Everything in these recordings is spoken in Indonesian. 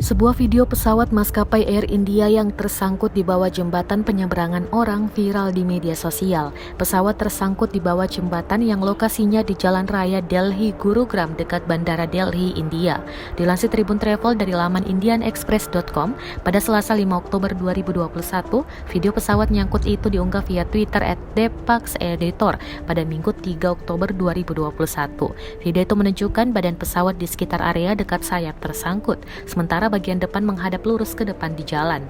Sebuah video pesawat maskapai Air India yang tersangkut di bawah jembatan penyeberangan orang viral di media sosial. Pesawat tersangkut di bawah jembatan yang lokasinya di Jalan Raya Delhi Gurugram dekat Bandara Delhi, India. Dilansir Tribun Travel dari laman indianexpress.com, pada Selasa 5 Oktober 2021, video pesawat nyangkut itu diunggah via Twitter @depaxeditor pada Minggu 3 Oktober 2021. Video itu menunjukkan badan pesawat di sekitar area dekat sayap tersangkut, sementara bagian depan menghadap lurus ke depan di jalan.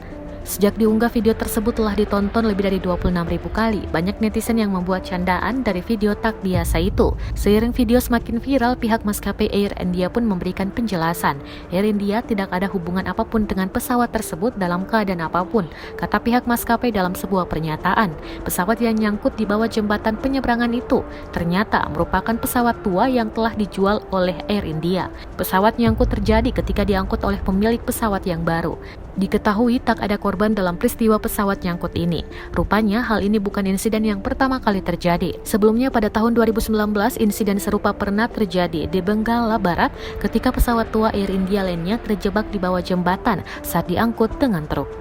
Sejak diunggah, video tersebut telah ditonton lebih dari 26.000 kali. Banyak netizen yang membuat candaan dari video tak biasa itu. Seiring video semakin viral, pihak maskapai Air India pun memberikan penjelasan. Air India tidak ada hubungan apapun dengan pesawat tersebut dalam keadaan apapun, kata pihak maskapai dalam sebuah pernyataan. Pesawat yang nyangkut di bawah jembatan penyeberangan itu ternyata merupakan pesawat tua yang telah dijual oleh Air India. Pesawat nyangkut terjadi ketika diangkut oleh pemilik pesawat yang baru. Diketahui tak ada korban dalam peristiwa pesawat nyangkut ini. Rupanya hal ini bukan insiden yang pertama kali terjadi. Sebelumnya pada tahun 2019, insiden serupa pernah terjadi di Benggala Barat ketika pesawat tua Air India lainnya terjebak di bawah jembatan saat diangkut dengan truk.